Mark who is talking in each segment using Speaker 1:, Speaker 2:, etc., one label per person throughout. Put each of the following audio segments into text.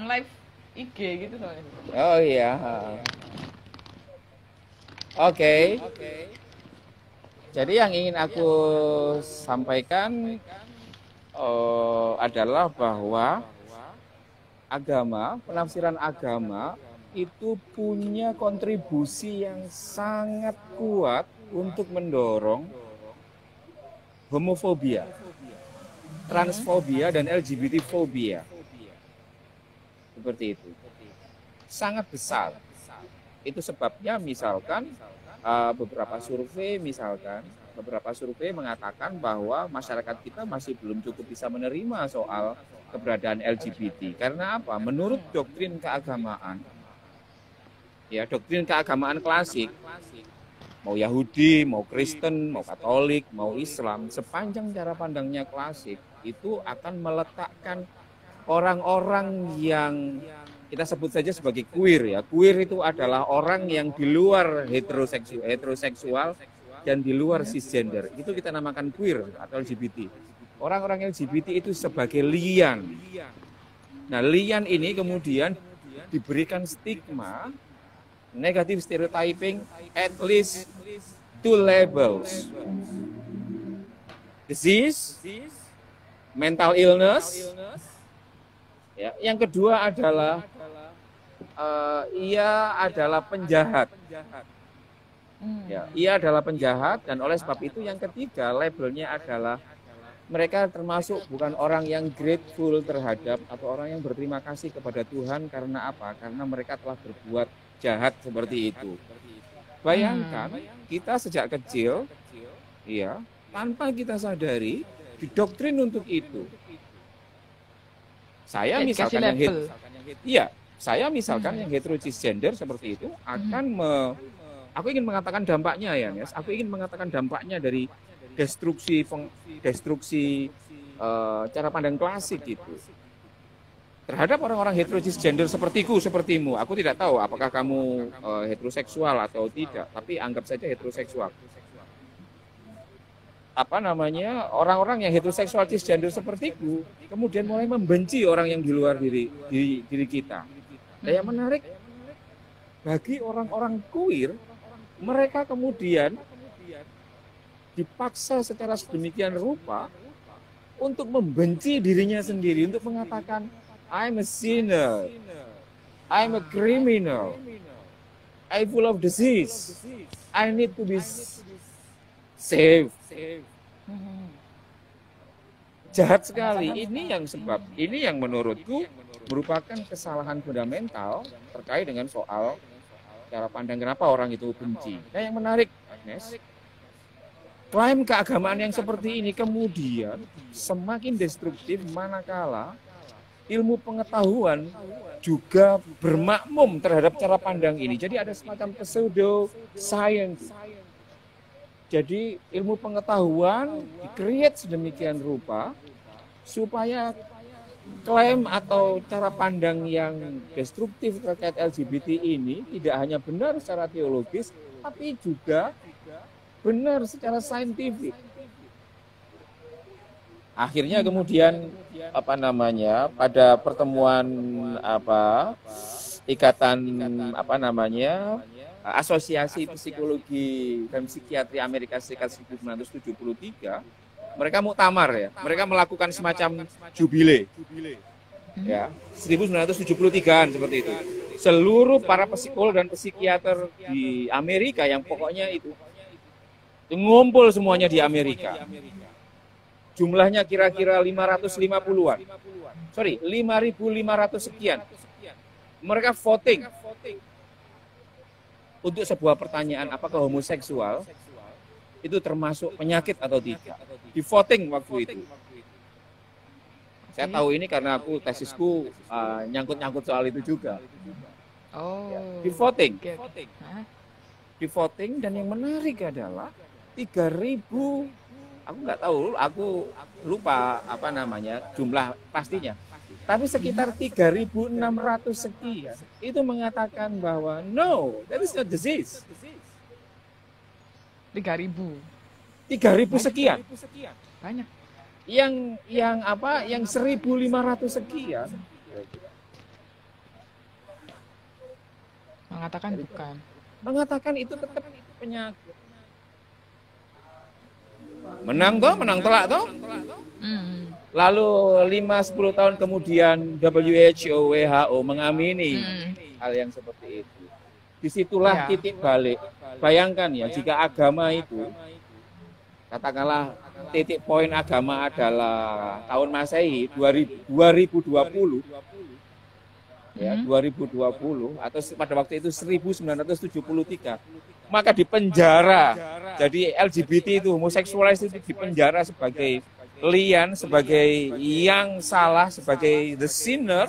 Speaker 1: live IG gitu soalnya.
Speaker 2: Oh iya. Oke. Jadi yang ingin aku sampaikan adalah bahwa penafsiran agama itu punya kontribusi yang sangat kuat untuk mendorong homofobia, transfobia, dan LGBT fobia. Seperti itu. Sangat besar. Itu sebabnya misalkan beberapa survei mengatakan bahwa masyarakat kita masih belum cukup bisa menerima soal keberadaan LGBT. Karena apa? Menurut doktrin keagamaan, ya doktrin keagamaan klasik, mau Yahudi, mau Kristen, mau Katolik, mau Islam, sepanjang cara pandangnya klasik, itu akan meletakkan orang-orang yang kita sebut saja sebagai queer ya. Queer itu adalah orang yang di luar heteroseksual dan di luar cisgender. Itu kita namakan queer atau LGBT. Orang-orang LGBT itu sebagai lian. Nah, lian ini kemudian diberikan stigma, negative stereotyping, at least two labels. Disease, mental illness. Ya, yang kedua adalah ia adalah penjahat. Ya, ia adalah penjahat, dan oleh sebab itu yang ketiga labelnya adalah mereka termasuk bukan orang yang grateful terhadap atau orang yang berterima kasih kepada Tuhan. Karena apa? Karena mereka telah berbuat jahat seperti itu. Bayangkan kita sejak kecil, ya, tanpa kita sadari didoktrin untuk itu. Saya misalkan yang hetero cisgender seperti itu aku ingin mengatakan dampaknya ya, Nes. Aku ingin mengatakan dampaknya dari destruksi cara pandang klasik gitu terhadap orang-orang hetero cisgender sepertiku, sepertimu. Aku tidak tahu apakah kamu heteroseksual atau tidak, tapi anggap saja heteroseksual. Orang-orang yang heteroseksual cisgender sepertiku kemudian mulai membenci orang yang di luar diri kita. Dan yang menarik, bagi orang-orang queer, mereka kemudian dipaksa secara sedemikian rupa untuk membenci dirinya sendiri, untuk mengatakan I'm a sinner, I'm a criminal, I'm full of disease, I need to be saved. Jahat sekali. Ini yang menurutku merupakan kesalahan fundamental terkait dengan soal cara pandang kenapa orang itu benci. Nah, yang menarik, Agnes, klaim keagamaan yang seperti ini kemudian semakin destruktif manakala ilmu pengetahuan juga bermakmum terhadap cara pandang ini. Jadi ada semacam pseudo science. Jadi ilmu pengetahuan di-create sedemikian rupa supaya klaim atau cara pandang yang destruktif terkait LGBT ini tidak hanya benar secara teologis, tapi juga benar secara saintifik. Akhirnya kemudian pada pertemuan Asosiasi Psikologi dan Psikiatri Amerika Serikat 1973, mereka muktamar ya, mereka melakukan semacam jubile. Ya, 1973-an seperti itu. Seluruh para psikolog dan psikiater di Amerika yang pokoknya itu ngumpul semuanya di Amerika. Jumlahnya kira-kira 550-an. 5.500 sekian. Mereka voting untuk sebuah pertanyaan, apakah homoseksual itu termasuk penyakit atau tidak. Di voting waktu itu. Saya tahu ini karena tesisku nyangkut-nyangkut soal itu juga. Di voting. Di voting, dan yang menarik adalah 3.000, aku nggak tahu, aku lupa jumlah pastinya. Tapi sekitar 3.600 sekian itu mengatakan bahwa no, that is not disease.
Speaker 1: 3.000
Speaker 2: sekian.
Speaker 1: Banyak.
Speaker 2: Yang 1.500 sekian
Speaker 1: Mengatakan bukan.
Speaker 2: Mengatakan itu tetap penyakit. Menang telak toh. Lalu 5-10 tahun kemudian WHO mengamini hal yang seperti itu. Disitulah titik balik. Bayangkan ya, jika agama itu, katakanlah titik poin agama adalah tahun Masehi 2020, ya 2020 atau pada waktu itu 1973, maka dipenjara. Jadi LGBT itu, homoseksualis itu dipenjara sebagai lian, sebagai yang salah, sebagai the sinner,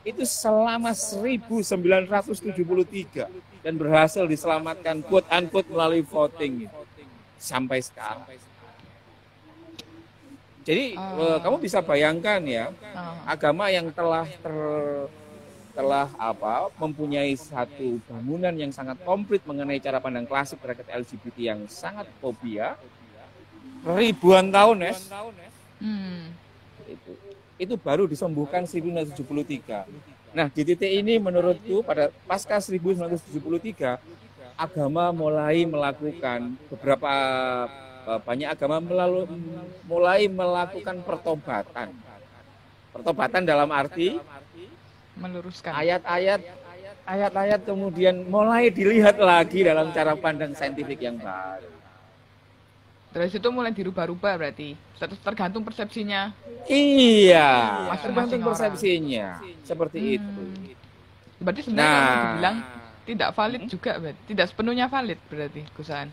Speaker 2: itu selama 1973 dan berhasil diselamatkan quote unquote melalui voting itu, sampai sekarang. Jadi kamu bisa bayangkan ya, agama yang telah mempunyai satu bangunan yang sangat komplit mengenai cara pandang klasik terhadap LGBT yang sangat fobia ribuan tahun, itu baru disembuhkan 1973. Nah, di titik ini menurutku pada pasca 1973 agama mulai melakukan banyak agama mulai melakukan pertobatan. Pertobatan dalam arti
Speaker 1: meluruskan
Speaker 2: ayat-ayat kemudian mulai dilihat lagi dalam cara pandang saintifik yang baru.
Speaker 1: Dari situ mulai dirubah-rubah berarti. Tergantung persepsinya.
Speaker 2: Iya,
Speaker 1: Masing-masing
Speaker 2: tergantung persepsinya. Seperti itu.
Speaker 1: Berarti sebenarnya kalau dibilang tidak valid juga berarti. Tidak sepenuhnya valid berarti, Gusan.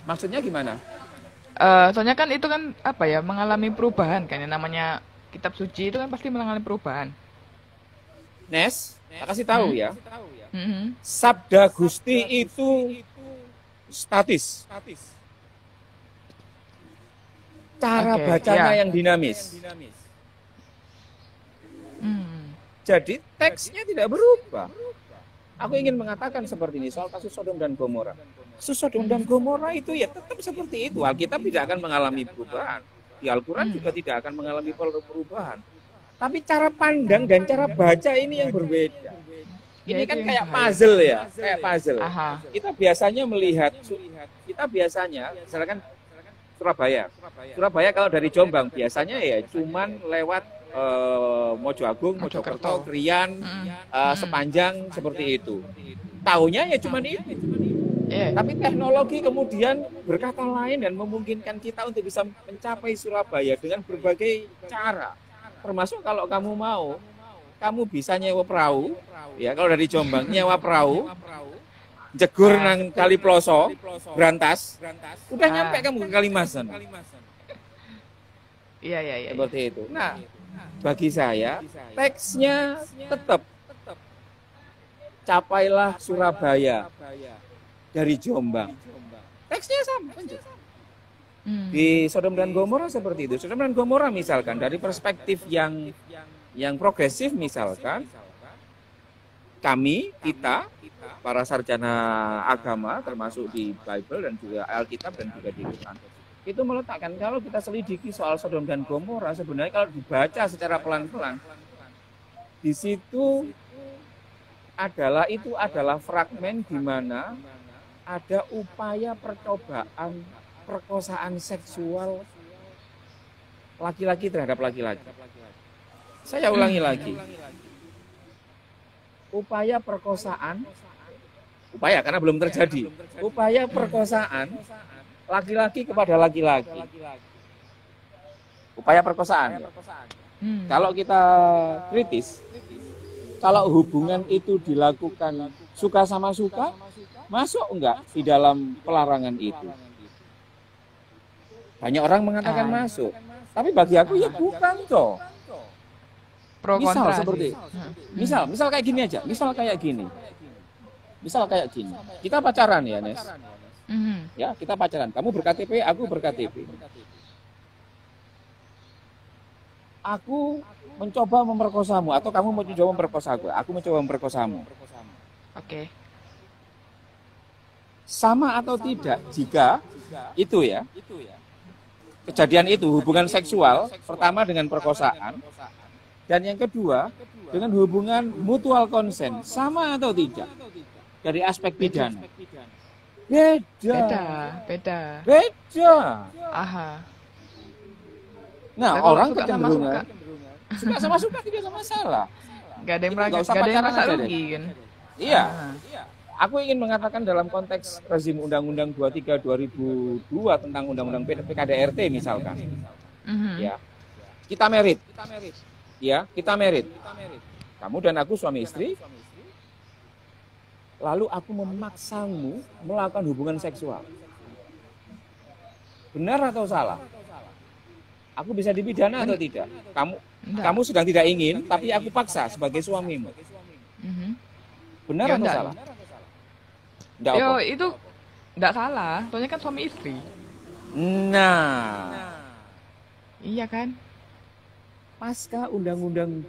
Speaker 2: Maksudnya gimana?
Speaker 1: Soalnya kan itu kan mengalami perubahan kan, yang namanya kitab suci itu kan pasti mengalami perubahan.
Speaker 2: Nes, tak kasih tahu ya.
Speaker 1: Mm-hmm.
Speaker 2: Sabda Gusti itu statis. Cara bacanya yang dinamis. Jadi teksnya tidak berubah. Aku ingin mengatakan seperti ini soal kasus Sodom dan Gomora. Kasus Sodom dan Gomora itu ya tetap seperti itu. Alkitab tidak akan mengalami perubahan. Di Al-Quran juga tidak akan mengalami perubahan. Tapi cara pandang dan cara baca ini yang berbeda. Ini kan kayak puzzle ya, kayak puzzle. Kita biasanya melihat, misalkan Surabaya kalau dari Jombang biasanya ya cuman lewat Mojo Agung, Mojokerto, Krian, Sepanjang seperti itu. Tahunya ya cuman itu. Tapi teknologi kemudian berkata lain dan memungkinkan kita untuk bisa mencapai Surabaya dengan berbagai cara. Termasuk kalau kamu mau, kamu bisa nyewa perahu, ya kalau dari Jombang nyewa perahu, jegur nang Kali Ploso, Brantas, udah nyampe kamu ke Kalimasan.
Speaker 1: Iya.
Speaker 2: Seperti itu. Nah, bagi saya teksnya tetap capailah Surabaya dari Jombang. Teksnya sama. Di Sodom dan Gomora seperti itu. Sodom dan Gomora misalkan dari perspektif yang progresif misalkan, kita para sarjana agama termasuk di Bible dan juga Alkitab dan juga di Quran itu meletakkan kalau kita selidiki soal Sodom dan Gomora sebenarnya kalau dibaca secara pelan-pelan di situ adalah fragmen di mana ada upaya percobaan perkosaan seksual laki-laki terhadap laki-laki. Saya ulangi lagi. Upaya perkosaan, karena belum terjadi. Upaya perkosaan laki-laki kepada laki-laki. Upaya perkosaan. Kalau kita kritis, kalau hubungan itu dilakukan suka sama suka, masuk enggak di dalam pelarangan itu? Banyak orang mengatakan masuk. Tapi bagi aku ya bukan toh. Misal seperti misal kayak gini aja, misal kayak gini. Kita pacaran ya, Nes. Ya, kita pacaran. Kamu ber-KTP, aku ber-KTP. Aku mencoba memperkosamu atau kamu mencoba memperkosa aku mencoba memperkosamu.
Speaker 1: Oke.
Speaker 2: Sama atau tidak jika itu ya. Kejadian itu hubungan seksual pertama dengan perkosaan. Dan yang kedua, dengan hubungan mutual consent, sama atau tidak? dari aspek pidana. Beda.
Speaker 1: Beda. Aha.
Speaker 2: Nah,
Speaker 1: Nah, kalau
Speaker 2: orang
Speaker 1: suka sama
Speaker 2: kecenderungan suka sama suka tidak ada masalah.
Speaker 1: Gak ada yang
Speaker 2: Itu nggak usah
Speaker 1: gak ada yang
Speaker 2: pacaran
Speaker 1: merasa
Speaker 2: aja deh.
Speaker 1: rugi kan.
Speaker 2: Iya.
Speaker 1: Ah.
Speaker 2: Aku ingin mengatakan dalam konteks rezim Undang-Undang 23 2002 tentang Undang-Undang PKDRT misalkan.
Speaker 1: Mhm.
Speaker 2: Ya. Kita merit. Ya, kita merit. Kamu dan aku suami istri. Lalu aku memaksamu melakukan hubungan seksual. Benar atau salah? Aku bisa dipidana atau tidak?
Speaker 1: Enggak.
Speaker 2: Kamu sedang tidak ingin, tapi aku paksa sebagai suamimu.
Speaker 1: Mhm.
Speaker 2: Benar
Speaker 1: Ya,
Speaker 2: atau
Speaker 1: enggak.
Speaker 2: salah? Enggak
Speaker 1: Yo,
Speaker 2: apa?
Speaker 1: itu enggak salah, soalnya kan suami istri.
Speaker 2: Nah,
Speaker 1: Iya kan?
Speaker 2: pasca Undang-Undang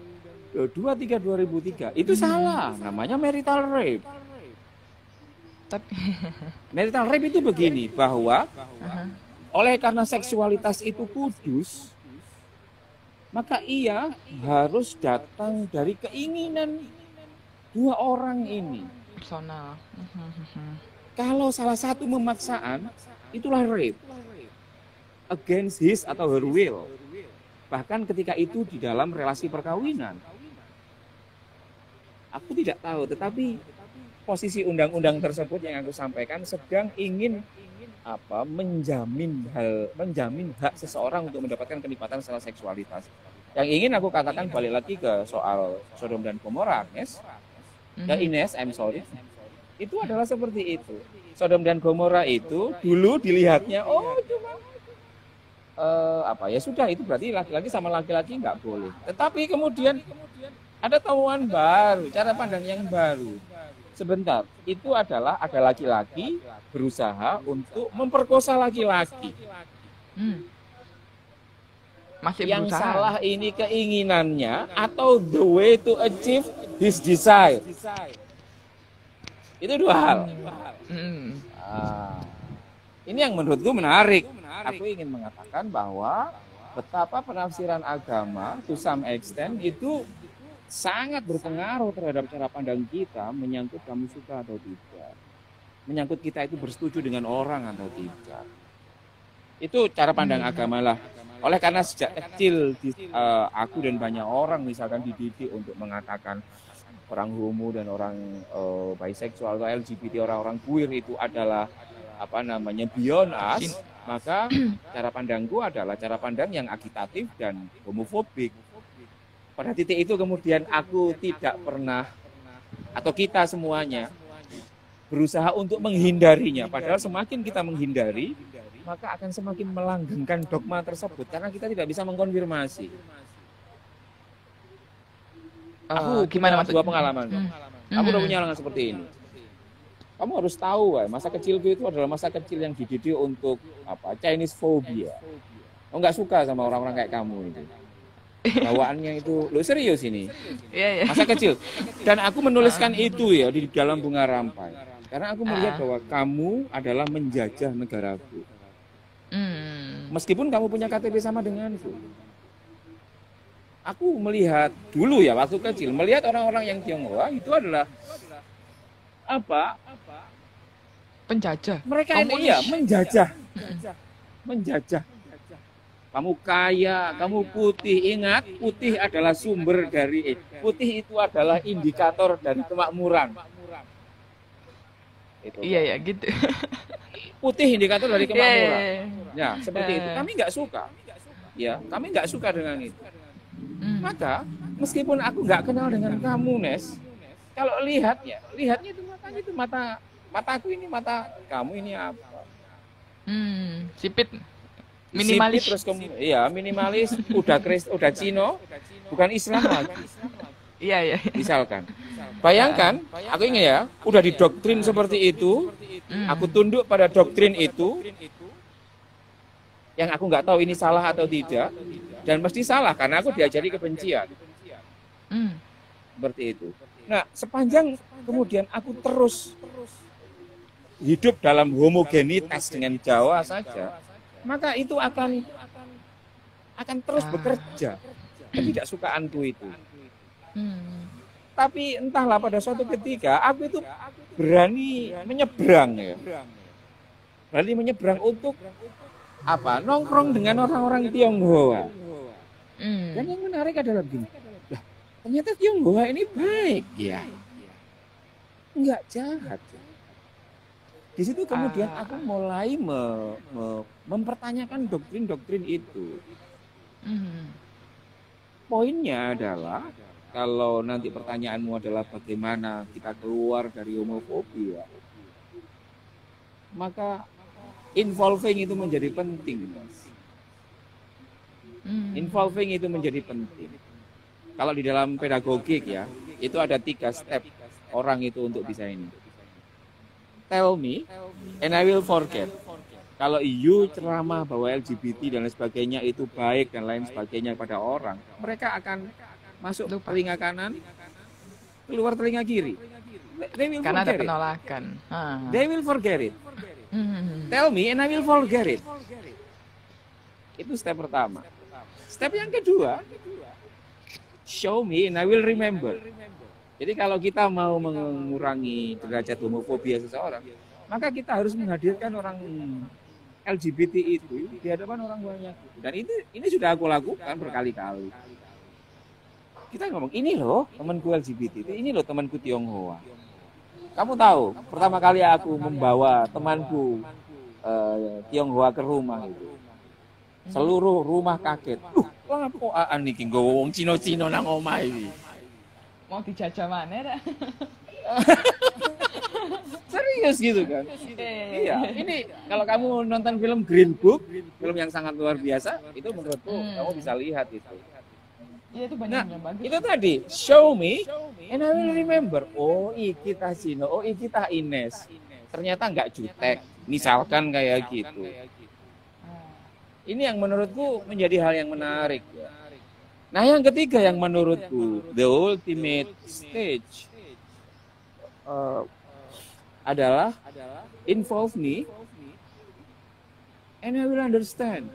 Speaker 2: 23 2003 itu salah, namanya marital rape.
Speaker 1: Tapi
Speaker 2: Marital rape itu begini, bahwa
Speaker 1: Aha.
Speaker 2: oleh karena seksualitas itu kudus, maka ia harus datang dari keinginan dua orang ini.
Speaker 1: Personal. Mhm.
Speaker 2: Kalau salah satu memaksaan, itulah rape. Against his atau her will. Bahkan ketika itu di dalam relasi perkawinan. Aku tidak tahu, tetapi posisi undang-undang tersebut yang aku sampaikan sedang ingin menjamin hak seseorang untuk mendapatkan kenikmatan secara seksualitas. Yang ingin aku katakan balik lagi ke soal Sodom dan Gomora, Agnes. Ya Ines, I'm sorry. Itu adalah seperti itu. Sodom dan Gomora itu dulu dilihatnya cuma ya sudah, itu berarti laki-laki sama laki-laki nggak boleh. Tetapi kemudian ada temuan baru, cara pandang yang baru. Sebentar, itu adalah ada laki-laki berusaha untuk memperkosa laki-laki.
Speaker 1: Masih
Speaker 2: Yang
Speaker 1: berusaha.
Speaker 2: salah ini keinginannya atau the way to achieve his desire. Itu dua hal. Ini yang menurutku menarik. Aku ingin mengatakan bahwa betapa penafsiran agama to some extent itu sangat berpengaruh terhadap cara pandang kita menyangkut kamu suka atau tidak. Menyangkut kita itu bersetuju dengan orang atau tidak. Itu cara pandang agama lah. Oleh karena sejak kecil aku dan banyak orang misalkan dididik untuk mengatakan orang homo dan orang biseksual atau LGBT, orang-orang queer itu adalah beyond us, maka cara pandangku adalah cara pandang yang agitatif dan homofobik. Pada titik itu kemudian aku tidak pernah, atau kita semuanya berusaha untuk menghindarinya. Padahal semakin kita menghindari, maka akan semakin melanggengkan dogma tersebut karena kita tidak bisa mengkonfirmasi. Aku
Speaker 1: Gimana
Speaker 2: punya dua
Speaker 1: maksudnya?
Speaker 2: pengalaman. Aku udah punya pengalaman seperti ini. Kamu harus tahu, masa kecilku itu adalah masa kecil yang dididik untuk Chinese phobia. Nggak suka sama orang-orang kayak kamu itu. Bawaannya itu, lo serius ini.
Speaker 1: Iya.
Speaker 2: Masa kecil. Dan aku menuliskan itu ya di dalam Bunga Rampai. Karena aku melihat bahwa kamu adalah menjajah negaraku. Meskipun kamu punya KTP sama denganku. Aku melihat dulu ya waktu kecil, melihat orang-orang yang Tionghoa itu adalah
Speaker 1: Penjajah.
Speaker 2: Mereka ini menjajah. Kamu kaya, kamu putih. Ingat, putih adalah sumber dari putih itu adalah indikator dari kemakmuran. Itu.
Speaker 1: Iya gitu.
Speaker 2: Putih indikator dari kemakmuran.
Speaker 1: Yeah.
Speaker 2: Ya, seperti itu. Kami nggak suka. Ya, kami nggak suka dengan itu. Maka meskipun aku nggak kenal dengan kamu, Nes, kalau lihatnya itu matanya itu mataku ini, mata kamu ini apa?
Speaker 1: Sipit. Minimalis.
Speaker 2: Sipit, terus minimalis, udah Cino, bukan Islam lagi.
Speaker 1: Iya.
Speaker 2: Misalkan. Bayangkan, aku ingat ya, udah didoktrin seperti itu, aku tunduk pada doktrin itu, yang aku nggak tahu ini salah atau tidak, dan mesti salah karena aku diajari kebencian. Seperti itu. Nah, sepanjang kemudian aku terus hidup dalam homogenitas dengan Jawa saja, maka itu akan terus bekerja ketidaksukaanku itu. Tapi entahlah pada suatu ketika aku itu berani menyeberang ya. Berani menyeberang untuk apa? Nongkrong dengan orang-orang Tionghoa. Dan yang menarik adalah begini. Lah, ternyata Tionghoa ini baik ya. Enggak jahat. Di situ kemudian aku mulai mempertanyakan doktrin-doktrin itu. Poinnya adalah kalau nanti pertanyaanmu adalah bagaimana kita keluar dari homofobia, maka involving itu menjadi penting. Involving itu menjadi penting. Kalau di dalam pedagogik ya, itu ada 3 step orang itu untuk bisa ini. Tell me and I will forget. Kalau you ceramah bahwa LGBT dan lain sebagainya itu baik dan lain sebagainya pada orang, mereka akan masuk telinga kanan, keluar telinga kiri. They will
Speaker 1: Karena ada
Speaker 2: forget it.
Speaker 1: penolakan.
Speaker 2: They will forget it. Tell me and I will forget it. Itu step pertama. Step yang kedua, show me and I will remember. Jadi kalau kita mau mengurangi derajat homofobia seseorang, maka kita harus menghadirkan orang LGBT itu di hadapan orang banyak. Dan ini sudah aku lakukan berkali-kali. Kita ngomong, ini loh temanku LGBT, ini loh temanku Tionghoa. Kamu tahu, pertama kali aku membawa temanku Tionghoa ke rumah itu, seluruh rumah kaget. Wah, kok aan iki nggawa wong Cina-Cina nang omah iki.
Speaker 1: Mau dijajah mana dah?
Speaker 2: Serius gitu kan? Iya, ini kalau kamu nonton film Green Book, film yang sangat luar biasa, itu menurutku kamu bisa lihat itu.
Speaker 1: Iya, itu banyak yang bagus.
Speaker 2: Itu tadi, show me and I will remember. Oh, iki ta Cino, oh iki ta Ines. Ternyata nggak jutek, misalkan kayak gitu. Ini yang menurutku menjadi hal yang menarik. Nah, yang ketiga yang menurutku the ultimate stage adalah involve me and I will understand.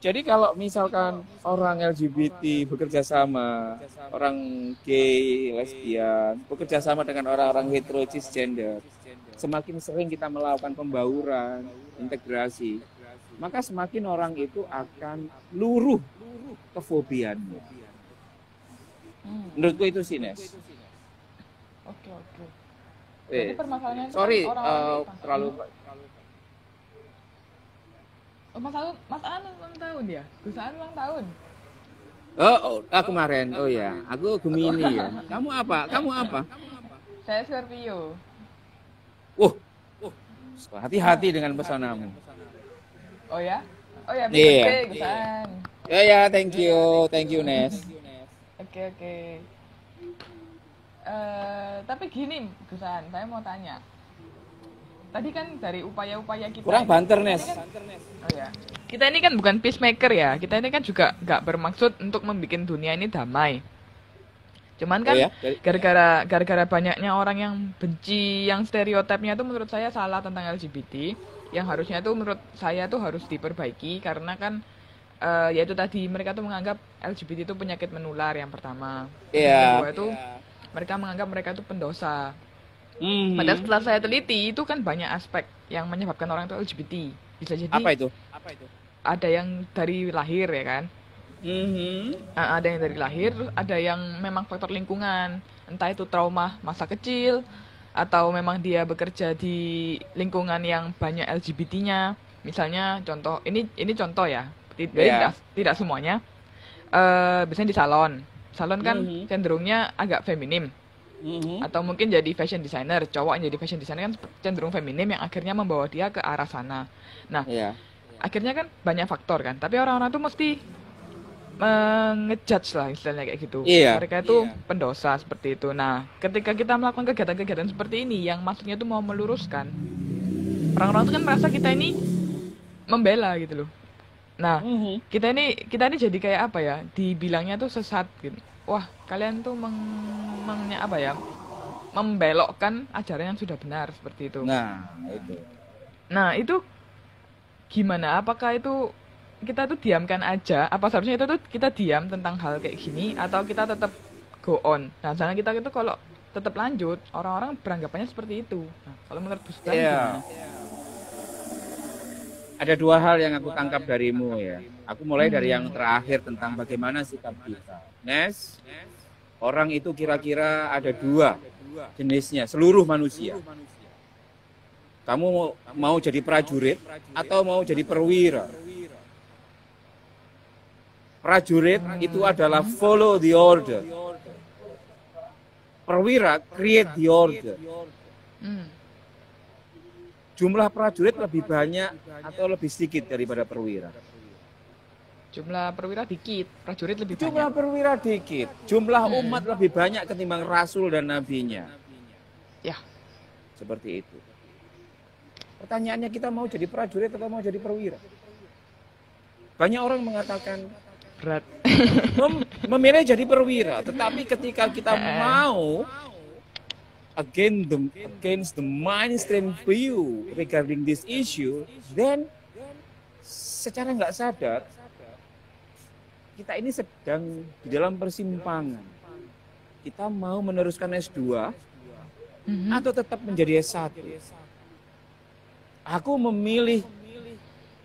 Speaker 2: Jadi kalau misalkan orang LGBT bekerja sama, orang gay, lesbian, bekerja sama dengan orang-orang hetero cisgender, semakin sering kita melakukan pembauran, integrasi, maka semakin orang itu akan luruh kefobiannya. Menurutku itu sih, Nes.
Speaker 1: Oke. Jadi permasalahannya itu
Speaker 2: Sorry,
Speaker 1: orang-orang
Speaker 2: terlalu.
Speaker 1: Mas An ulang tahun ya? Gus An ulang tahun.
Speaker 2: Kemarin. Oh ya, aku Gemini ya. Kamu apa?
Speaker 1: Saya Scorpio.
Speaker 2: Hati-hati dengan pesonamu.
Speaker 1: Oh ya? Oh ya,
Speaker 2: Iya.
Speaker 1: Gus An.
Speaker 2: Ya, thank you Nes.
Speaker 1: Oke. Tapi gini, Gus An, saya mau tanya. Tadi kan dari upaya-upaya kita.
Speaker 2: Kurang banter, Nes.
Speaker 1: Oh ya. Kita ini kan bukan peacemaker ya. Kita ini kan juga nggak bermaksud untuk membuat dunia ini damai. Cuman kan gara-gara banyaknya orang yang benci, yang stereotipnya itu menurut saya salah tentang LGBT, yang harusnya itu menurut saya tuh harus diperbaiki karena kan yaitu tadi mereka tuh menganggap LGBT itu penyakit menular yang pertama. Yang kedua itu mereka menganggap mereka itu pendosa. Padahal setelah saya teliti itu kan banyak aspek yang menyebabkan orang itu LGBT. Bisa jadi
Speaker 2: Apa itu?
Speaker 1: Ada yang dari lahir ya kan. Ada yang dari lahir, ada yang memang faktor lingkungan, entah itu trauma masa kecil atau memang dia bekerja di lingkungan yang banyak LGBT-nya. Misalnya contoh, ini contoh ya, tidak semuanya. Biasanya di salon kan cenderungnya agak feminim. Atau mungkin jadi fashion designer, cowok yang jadi fashion designer kan cenderung feminim yang akhirnya membawa dia ke arah sana. Nah, akhirnya kan banyak faktor kan, tapi orang-orang tuh mesti ngejudge lah istilahnya kayak gitu. Mereka itu pendosa seperti itu. Nah, ketika kita melakukan kegiatan-kegiatan seperti ini yang maksudnya itu mau meluruskan, orang-orang itu kan merasa kita ini membela gitu loh. Nah, kita ini jadi kayak apa ya? Dibilangnya tuh sesat gitu. Wah, kalian tuh membelokkan ajaran yang sudah benar seperti itu. Nah, itu gimana? Apakah itu kita tuh diamkan aja? Apa seharusnya itu tuh kita diam tentang hal kayak gini atau kita tetap go on? Nah, jangan kita itu kalau tetap lanjut, orang-orang beranggapannya seperti itu. Nah, kalau menurut Bu Stan gimana?
Speaker 2: Ada dua hal yang aku tangkap darimu ya. Aku mulai dari yang terakhir tentang bagaimana sikap kita. Nes, orang itu kira-kira ada dua jenisnya, seluruh manusia. Kamu mau jadi prajurit atau mau jadi perwira? Prajurit itu adalah follow the order. Perwira create the order. Jumlah prajurit lebih banyak atau lebih sedikit daripada perwira?
Speaker 1: Jumlah perwira dikit, prajurit lebih banyak.
Speaker 2: Jumlah perwira dikit, jumlah umat lebih banyak ketimbang rasul dan nabinya.
Speaker 1: Ya.
Speaker 2: Seperti itu. Pertanyaannya, kita mau jadi prajurit atau mau jadi perwira? Banyak orang mengatakan
Speaker 1: berat.
Speaker 2: Memilih jadi perwira, tetapi ketika kita mau against the mainstream view regarding this issue, then secara nggak sadar kita ini sedang di dalam persimpangan. Kita mau meneruskan S2 atau tetap menjadi S1. Aku memilih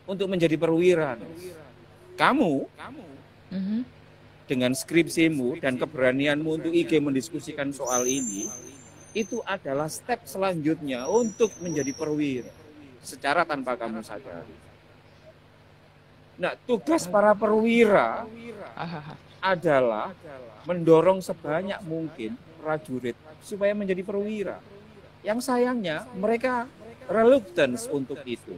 Speaker 2: untuk menjadi perwira. Kamu dengan skripsimu dan keberanianmu untuk IG mendiskusikan soal ini, itu adalah step selanjutnya untuk menjadi perwira secara tanpa kamu sadari. Nah, tugas para perwira adalah mendorong sebanyak mungkin prajurit supaya menjadi perwira. Yang sayangnya mereka reluctance untuk itu.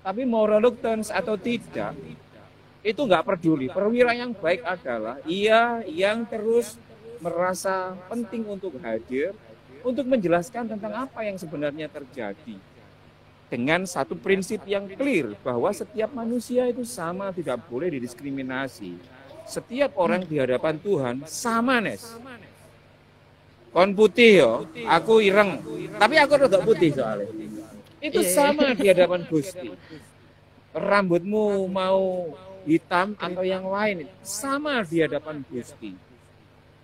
Speaker 2: Tapi mau reluctance atau tidak, itu nggak peduli. Perwira yang baik adalah ia yang terus merasa penting untuk hadir, untuk menjelaskan tentang apa yang sebenarnya terjadi. Dengan satu prinsip yang clear, bahwa setiap manusia itu sama, tidak boleh didiskriminasi. Setiap orang di hadapan Tuhan sama, Nes. Kon putih yo, aku ireng. Tapi aku rada putih soalnya. Itu sama di hadapan Gusti. Rambutmu mau hitam atau yang lain, sama di hadapan Gusti.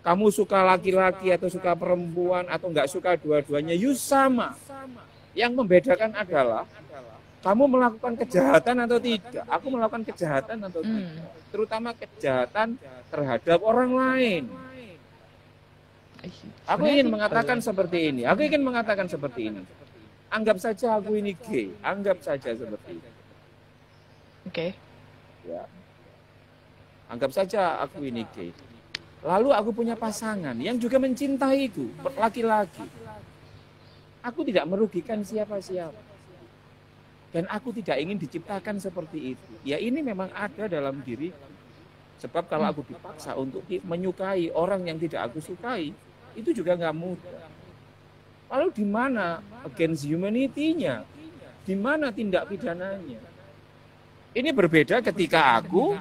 Speaker 2: Kamu suka laki-laki atau suka perempuan atau enggak suka dua-duanya, you sama. Yang membedakan adalah kamu melakukan kejahatan atau tidak. Aku melakukan kejahatan atau tidak. Terutama kejahatan terhadap orang lain. Aku ingin mengatakan seperti ini. Aku ingin mengatakan seperti ini. Anggap saja aku ini gay. Anggap saja seperti itu.
Speaker 1: Oke.
Speaker 2: Ya. Anggap saja aku ini gay. Lalu aku punya pasangan yang juga mencintaiku, laki-laki. Aku tidak merugikan siapa-siapa. Dan aku tidak ingin diciptakan seperti itu. Ya, ini memang ada dalam diri. Sebab kalau aku dipaksa untuk menyukai orang yang tidak aku sukai, itu juga nggak mudah. Lalu di mana against humanity-nya? Di mana tindak pidananya? Ini berbeda ketika aku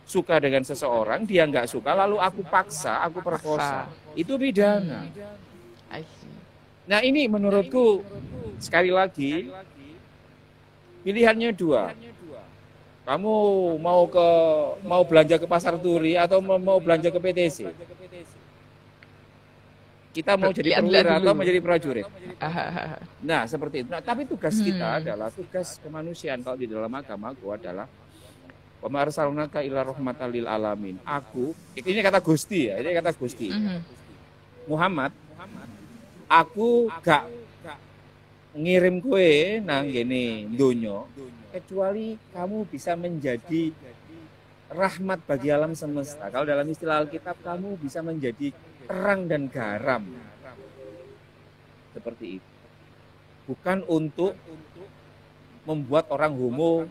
Speaker 2: suka dengan seseorang, dia nggak suka, lalu aku paksa, aku perkosa. Itu pidana. Nah, ini menurutku sekali lagi pilihannya dua. Kamu mau belanja ke Pasar Turi atau mau belanja ke PTC? Kita mau jadi perwira atau menjadi prajurit? Nah, seperti itu. Nah, tapi tugas kita adalah tugas kemanusiaan. Kalau di dalam agamaku adalah wa ma arsalnaka illa rahmatan lil alamin. Aku, ini kata Gusti ya, ini kata Gusti. Muhammad, aku gak ngirim kue nang gini donya kecuali kamu bisa menjadi rahmat bagi alam semesta. Kalau dalam istilah Alkitab, kamu bisa menjadi terang dan garam. Seperti itu. Bukan untuk membuat orang homo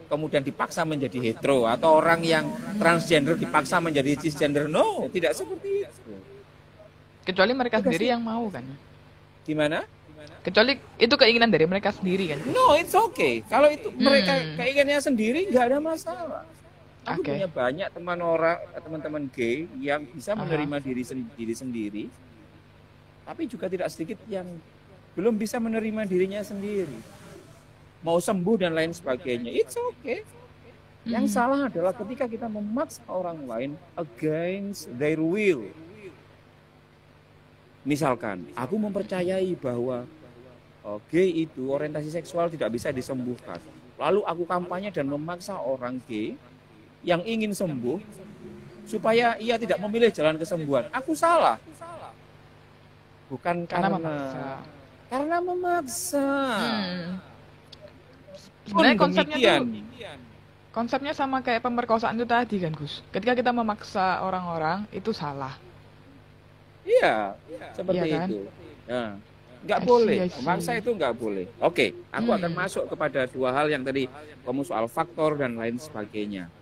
Speaker 2: kemudian dipaksa menjadi hetero, atau orang yang transgender dipaksa menjadi cisgender. No, tidak seperti itu.
Speaker 1: Kecuali mereka sendiri yang mau kan.
Speaker 2: Gimana?
Speaker 1: Kecuali itu keinginan dari mereka sendiri kan.
Speaker 2: No, it's okay. Kalau itu mereka keinginannya sendiri, nggak ada masalah. Aku punya banyak teman-teman gay yang bisa menerima diri sendiri, tapi juga tidak sedikit yang belum bisa menerima dirinya sendiri. Mau sembuh dan lain sebagainya. It's okay. Yang salah adalah ketika kita memaksa orang lain against their will. Misalkan, aku mempercayai bahwa gay itu orientasi seksual tidak bisa disembuhkan. Lalu aku kampanye dan memaksa orang gay yang ingin sembuh supaya ia tidak memilih jalan kesembuhan. Aku salah. Bukan karena memaksa.
Speaker 1: Sebenarnya konsepnya sama kayak pemerkosaan itu tadi kan, Gus. Ketika kita memaksa orang-orang itu salah.
Speaker 2: Iya, seperti iya kan? Itu. Nah, nggak boleh, memaksa itu nggak boleh. Oke, aku akan masuk kepada dua hal yang tadi kamu soal faktor dan lain sebagainya.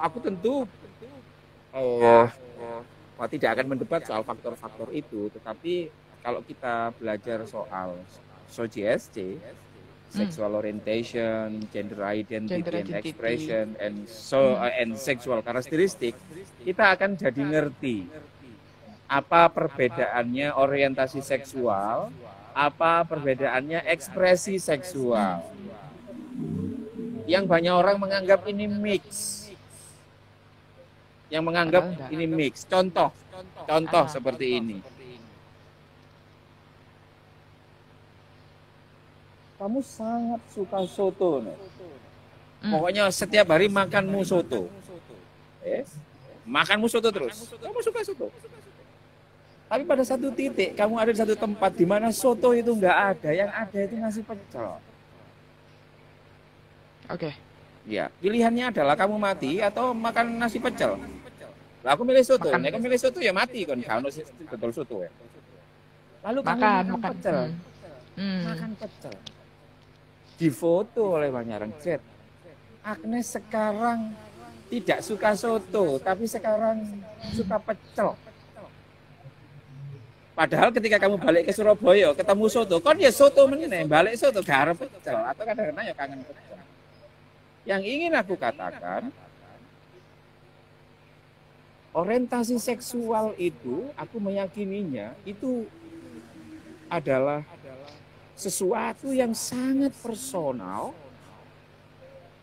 Speaker 2: Aku tentu tidak akan mendebat soal faktor-faktor itu, tetapi kalau kita belajar soal SOGSC, sexual orientation, gender identity and expression, and sexual characteristic, kita akan jadi ngerti apa perbedaannya orientasi seksual, apa perbedaannya ekspresi seksual. Yang banyak orang menganggap ini mix. Yang menganggap ini mix. Contoh seperti ini. Kamu sangat suka soto, nih. Pokoknya setiap hari makanmu soto. Makanmu soto terus. Kamu suka soto. Tapi pada satu titik, kamu ada di satu tempat di mana soto itu nggak ada. Yang ada itu nasi pecel.
Speaker 1: Oke.
Speaker 2: Ya, pilihannya adalah kamu mati atau makan nasi pecel. Lah aku milih soto. Nek aku milih soto ya mati kan. Kalau betul soto ya. Lalu kamu makan pecel. Makan pecel. Difoto oleh banyak orang. Agnes sekarang tidak suka soto, tapi sekarang suka pecel. Padahal ketika kamu balik ke Surabaya, ketemu soto, kan ya soto meneh, balik soto garep pecel atau kadang-kadang ya kangen pecel. Yang ingin aku katakan, orientasi seksual itu, aku meyakininya itu adalah sesuatu yang sangat personal,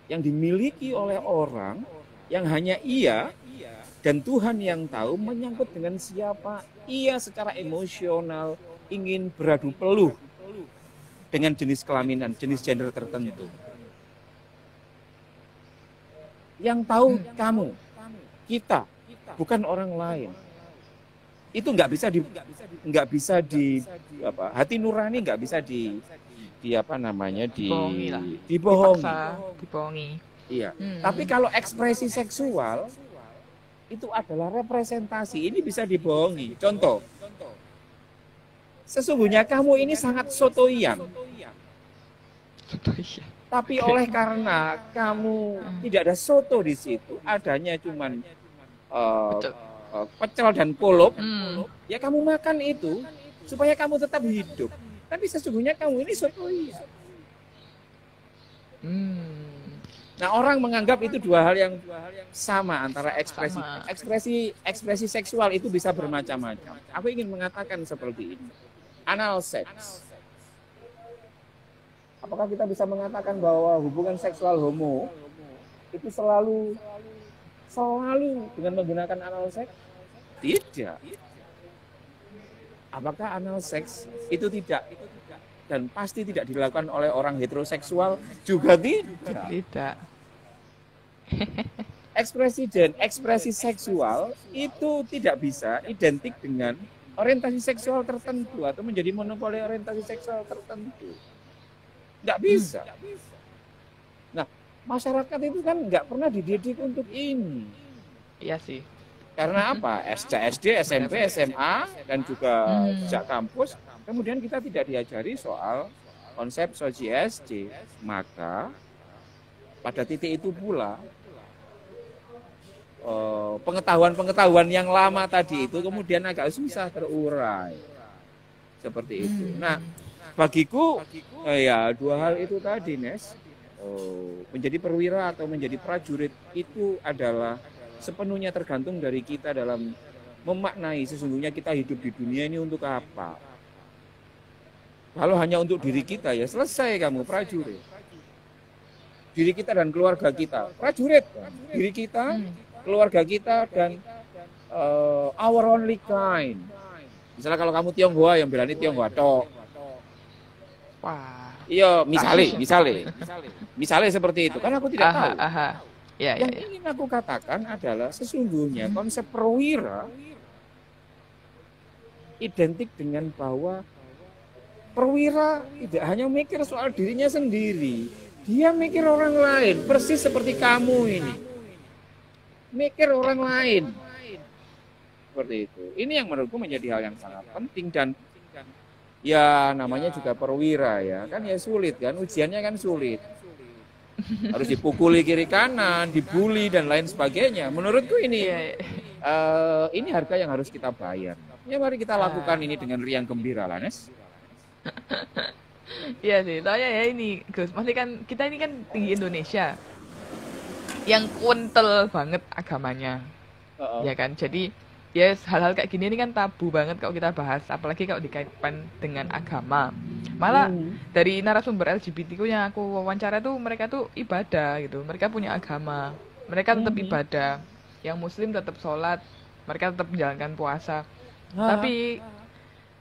Speaker 2: yang dimiliki oleh orang, yang hanya ia dan Tuhan yang tahu, menyangkut dengan siapa ia secara emosional ingin beradu peluh dengan jenis kelaminan, jenis gender tertentu. Yang tahu kamu, kita, bukan orang lain. Itu nggak bisa di hati nurani nggak bisa
Speaker 1: dibohongi.
Speaker 2: Iya. Tapi kalau ekspresi seksual itu adalah representasi, ini bisa dibohongi. Contoh, sesungguhnya kamu ini sangat sotoian. Tapi oleh karena kamu tidak ada soto di situ, adanya cuman pecel dan kolup, ya kamu makan itu supaya kamu tetap hidup. Tapi sesungguhnya kamu ini sotoian. Nah, orang menganggap itu dua hal yang sama antara ekspresi seksual itu bisa bermacam-macam. Aku ingin mengatakan seperti ini. Anal seks. Apakah kita bisa mengatakan bahwa hubungan seksual homo itu selalu dengan menggunakan anal seks? Tidak. Apakah anal seks itu tidak dan pasti tidak dilakukan oleh orang heteroseksual? Juga tidak.
Speaker 1: Tidak.
Speaker 2: Ekspresi seksual itu tidak bisa identik dengan orientasi seksual tertentu atau menjadi monopoli orientasi seksual tertentu. Nggak bisa. Nah, masyarakat itu kan nggak pernah dididik untuk ini.
Speaker 1: Iya sih.
Speaker 2: Karena apa? SD, SMP, SMA, dan juga sejak kampus, kemudian kita tidak diajari soal konsep SOGSC. Maka pada titik itu pula pengetahuan yang lama tadi itu kemudian agak susah terurai. Seperti itu. Nah, bagiku ya dua hal itu tadi, Nes. Menjadi perwira atau menjadi prajurit itu adalah sepenuhnya tergantung dari kita dalam memaknai sesungguhnya kita hidup di dunia ini untuk apa. Kalau hanya untuk diri kita, ya selesai kamu prajurit. Diri kita dan keluarga kita, prajurit. Diri kita, keluarga kita, dan our only kind. Misalnya kalau kamu Tionghoa yang belani Tionghoa tok.
Speaker 1: Wah.
Speaker 2: Iya, misalnya seperti itu. Kan aku tidak tahu. Yang ingin aku katakan adalah sesungguhnya konsep perwira identik dengan bahwa perwira tidak hanya mikir soal dirinya sendiri, dia mikir orang lain, persis seperti kamu ini. Mikir orang lain. Seperti itu. Ini yang menurutku menjadi hal yang sangat penting dan ya namanya juga perwira ya. Kan ya sulit kan, ujiannya kan sulit. Harus dipukuli kiri kanan, dibully dan lain sebagainya. Menurutku ini harga yang harus kita bayar. Ya mari kita lakukan ini dengan riang gembira lah, Nes.
Speaker 1: Iya sih, soalnya ya ini Gus, masih kan kita ini kan tinggi Indonesia yang kental banget agamanya, ya kan. Jadi ya hal-hal kayak gini ini kan tabu banget kalau kita bahas, apalagi kalau dikaitkan dengan agama. Malah dari narasumber LGBT yang aku wawancara tuh mereka tuh ibadah gitu, mereka punya agama, mereka tetap ibadah, yang Muslim tetap sholat, mereka tetap menjalankan puasa, tapi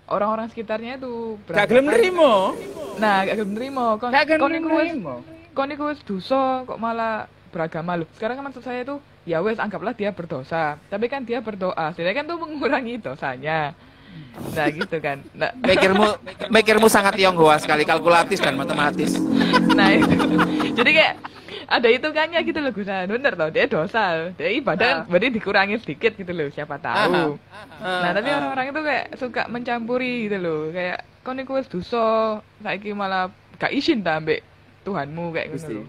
Speaker 1: orang-orang sekitarnya itu
Speaker 2: gak gelem nerimo.
Speaker 1: Nah, gak gelem nerimo. Kon iku wis dosa kok malah beragama loh. Sekarang kan maksud saya tuh ya wes anggaplah dia berdosa. Tapi kan dia berdoa. Sebenarnya kan tuh mengurangi dosanya. Nah, gitu kan. Nah,
Speaker 2: mikirmu sangat Tionghoa sekali, kalkulatif dan matematis.
Speaker 1: Nah, itu. Jadi kayak ada hitungannya gitu loh Gus. Bener tau, dia dosa. Dia ibadah berarti dikurangi sedikit gitu loh, siapa tahu. Nah, tapi orang-orang itu kayak suka mencampuri gitu loh. Kayak kau niku wis dosa, saiki malah gak izin ta ambek Tuhanmu kayak gitu.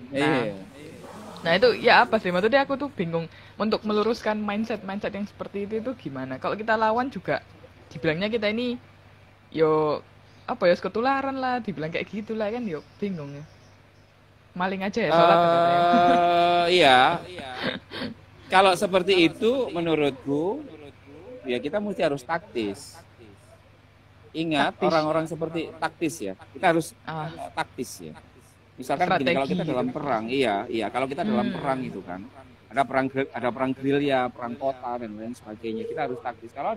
Speaker 1: Nah, itu ya apa sih? Maksudnya aku tuh bingung untuk meluruskan mindset yang seperti itu gimana. Kalau kita lawan juga dibilangnya kita ini yo apa ya ketularan lah, dibilang kayak gitulah kan yo bingung ya. Maling aja ya sholat katanya.
Speaker 2: Iya. Kalau seperti itu menurutku ya kita mesti harus taktis. Ingat orang-orang seperti taktis ya. Kita harus taktis ya. Misalkan gini, kalau kita dalam perang, kalau kita dalam perang itu kan ada perang gerilya, perang kota dan lain sebagainya. Kita harus taktis. Kalau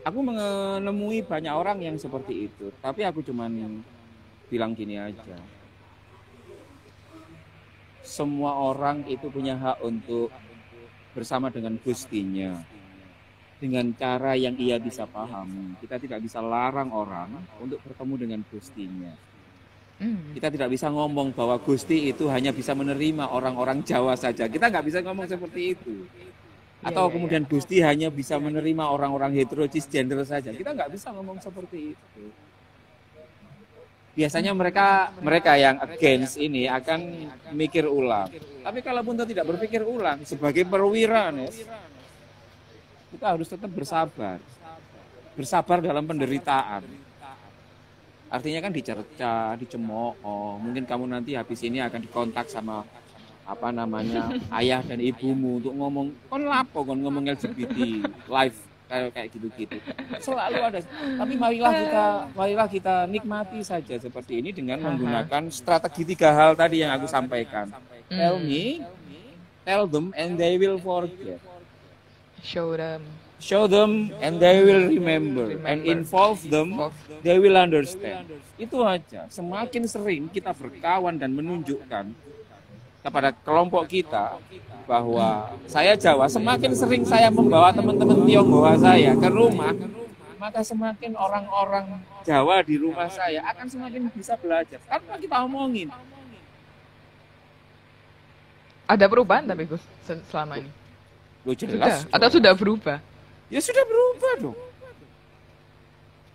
Speaker 2: aku menemui banyak orang yang seperti itu, tapi aku cuman bilang gini aja. Semua orang itu punya hak untuk bersama dengan Gustinya dengan cara yang ia bisa pahami. Kita tidak bisa larang orang untuk bertemu dengan Gustinya. Kita tidak bisa ngomong bahwa Gusti itu hanya bisa menerima orang-orang Jawa saja. Kita nggak bisa ngomong seperti itu. Atau kemudian Gusti hanya bisa menerima orang-orang hetero cisgender saja. Kita nggak bisa ngomong seperti itu. Biasanya mereka yang against ini akan mikir ulang. Tapi kalaupun kita tidak berpikir ulang, sebagai perwira, kita harus tetap bersabar. Bersabar dalam penderitaan. Artinya kan dicerca, dicemooh. Mungkin kamu nanti habis ini akan dikontak sama ayah dan ibumu untuk ngomong, kon lapo kon ngomong LGBT live kayak gitu-gitu. Selalu ada. Tapi marilah kita nikmati saja seperti ini dengan menggunakan strategi 3 hal tadi yang aku sampaikan. Tell me, tell them, and they will forget. Show them, and they will remember. And involve them, they will understand. Itu aja. Semakin sering kita berkawan dan menunjukkan kepada kelompok kita bahwa saya Jawa, semakin sering saya membawa teman-teman Tionghoa saya ke rumah, maka semakin orang-orang Jawa di rumah saya akan semakin bisa belajar. Karena kita omongin.
Speaker 1: Ada perubahan tapi Gus selama ini?
Speaker 2: Jelas.
Speaker 1: Atau sudah berubah?
Speaker 2: Ya sudah berubah dong.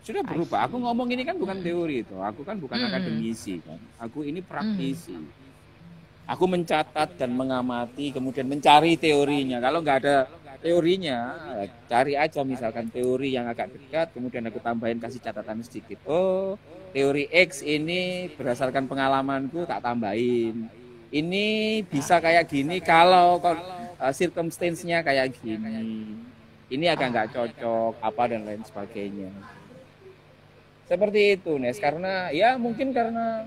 Speaker 2: Sudah berubah. Aku ngomong ini kan bukan teori itu. Aku kan bukan akademisi kan. Aku ini praktisi. Aku mencatat dan mengamati, kemudian mencari teorinya. Kalau nggak ada teorinya, cari aja misalkan teori yang agak dekat, kemudian aku tambahin kasih catatan sedikit. Oh, teori X ini berdasarkan pengalamanku tak tambahin. Ini bisa kayak gini kalau circumstance-nya kayak gini. Ini agak nggak cocok, apa dan lain sebagainya. Seperti itu, Nes. Karena ya mungkin karena